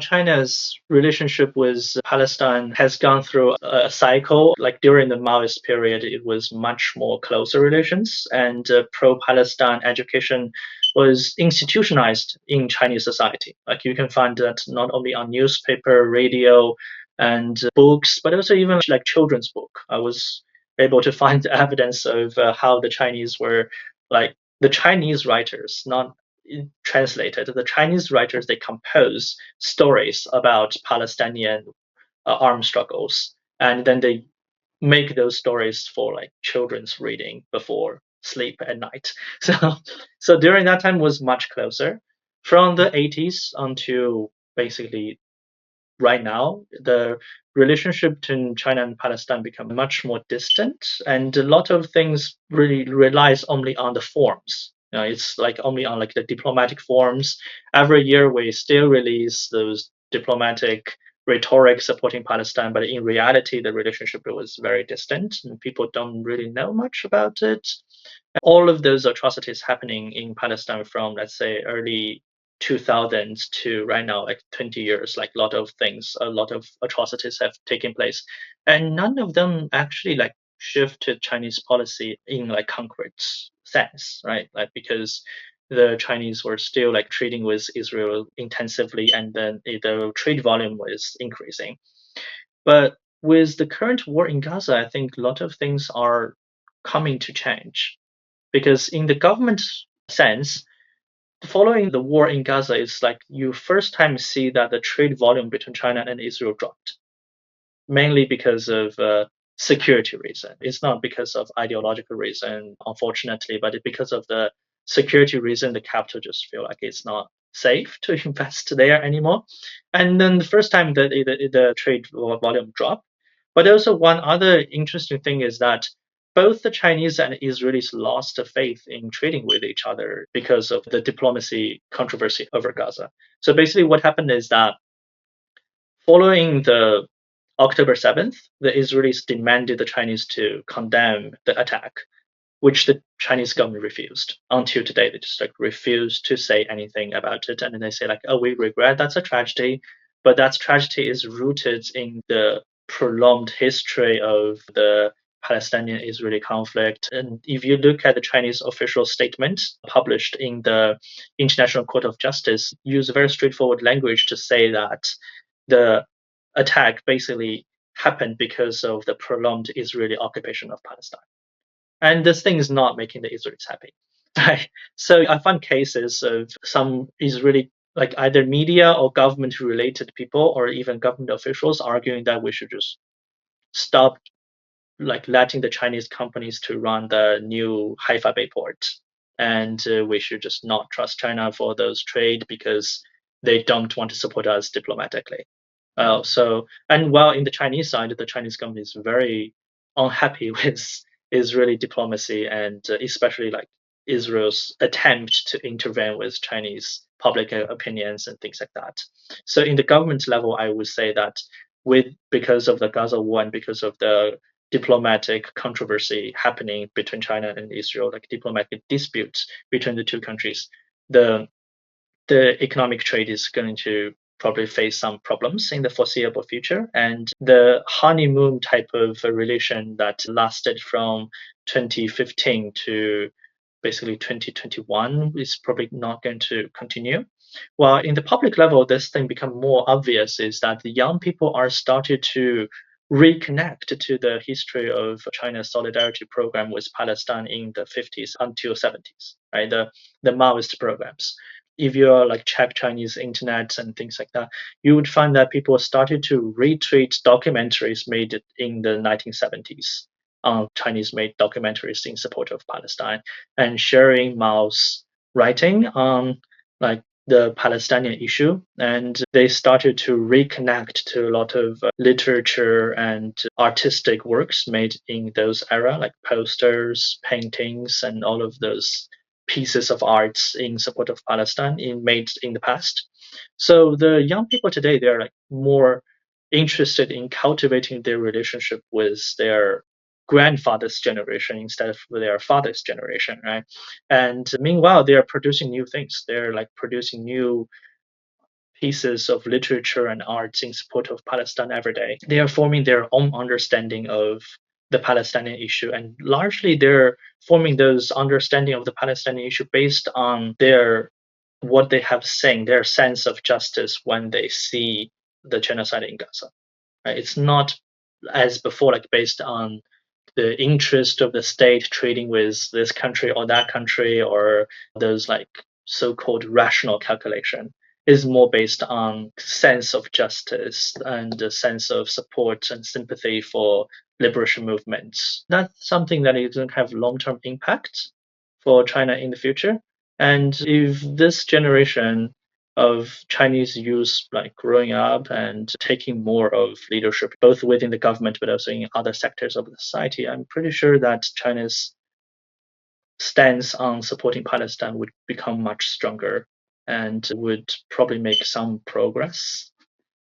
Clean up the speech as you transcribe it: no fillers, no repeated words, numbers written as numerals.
China's relationship with Palestine has gone through a cycle. Like during the Maoist period, it was much more closer relations, and pro-Palestine education was institutionalized in Chinese society. Like you can find that not only on newspaper, radio, and books, but also even like children's book. I was able to find evidence of how the Chinese were like the Chinese writers, not translated. The Chinese writers, they compose stories about Palestinian armed struggles, and then they make those stories for like children's reading before sleep at night. So, so during that time was much closer. From the 80s until basically right now, the relationship between China and Palestine become much more distant, and a lot of things really relies only on the forms. It's like only on like the diplomatic forms. Every year we still release those diplomatic rhetoric supporting Palestine, but in reality, the relationship was very distant, and people don't really know much about it. All of those atrocities happening in Palestine from, let's say, early 2000s to right now, like 20 years, like a lot of things, a lot of atrocities have taken place. And none of them actually like shifted Chinese policy in like concrete sense, right? Like because the Chinese were still like trading with Israel intensively, and then the trade volume was increasing. But with the current war in Gaza, I think a lot of things are coming to change because in the government sense, following the war in Gaza, it's like you first time see that the trade volume between China and Israel dropped, mainly because of security reason. It's not because of ideological reason, unfortunately, but because of the security reason, the capital just feel like it's not safe to invest there anymore. And then the first time that the trade volume dropped. But also one other interesting thing is that both the Chinese and Israelis lost faith in trading with each other because of the diplomacy controversy over Gaza. So basically, what happened is that following the October 7th, the Israelis demanded the Chinese to condemn the attack, which the Chinese government refused. Until today, they just like refuse to say anything about it. And then they say like, oh, we regret, that's a tragedy. But that tragedy is rooted in the prolonged history of the Palestinian-Israeli conflict. And if you look at the Chinese official statement published in the International Court of Justice, use very straightforward language to say that the attack basically happened because of the prolonged Israeli occupation of Palestine. And this thing is not making the Israelis happy. Right? So I found cases of some Israeli, like either media or government related people or even government officials arguing that we should just stop like letting the Chinese companies to run the new Haifa Bay port. And we should just not trust China for those trade because they don't want to support us diplomatically. So, and while in the Chinese side, the Chinese government is very unhappy with Israeli diplomacy and especially like Israel's attempt to intervene with Chinese public opinions and things like that. So, in the government level, I would say that with because of the Gaza war and because of the diplomatic controversy happening between China and Israel, like diplomatic disputes between the two countries, the the economic trade is going to probably face some problems in the foreseeable future. And the honeymoon type of a relation that lasted from 2015 to basically 2021 is probably not going to continue. While in the public level, this thing become more obvious is that the young people are starting to reconnect to the history of China's solidarity program with Palestine in the 50s until 70s, right? The Maoist programs. If you're like check Chinese internet and things like that, you would find that people started to retweet documentaries made in the 1970s, Chinese made documentaries in support of Palestine, and sharing Mao's writing on like the Palestinian issue. And they started to reconnect to a lot of literature and artistic works made in those era, like posters, paintings, and all of those pieces of arts in support of Palestine made in the past. So the young people today, they're like more interested in cultivating their relationship with their grandfather's generation instead of their father's generation, right? And meanwhile, they are producing new things. They're like producing new pieces of literature and arts in support of Palestine every day. They are forming their own understanding of the Palestinian issue, and largely they're forming those understanding of the Palestinian issue based on their what they have seen, their sense of justice when they see the genocide in Gaza. Right? It's not as before, like based on the interest of the state trading with this country or that country, or those like so-called rational calculation. Is more based on sense of justice and a sense of support and sympathy for liberation movements. That's something that is going to have long-term impact for China in the future. And if this generation of Chinese youth like growing up and taking more of leadership, both within the government but also in other sectors of the society, I'm pretty sure that China's stance on supporting Palestine would become much stronger and would probably make some progress.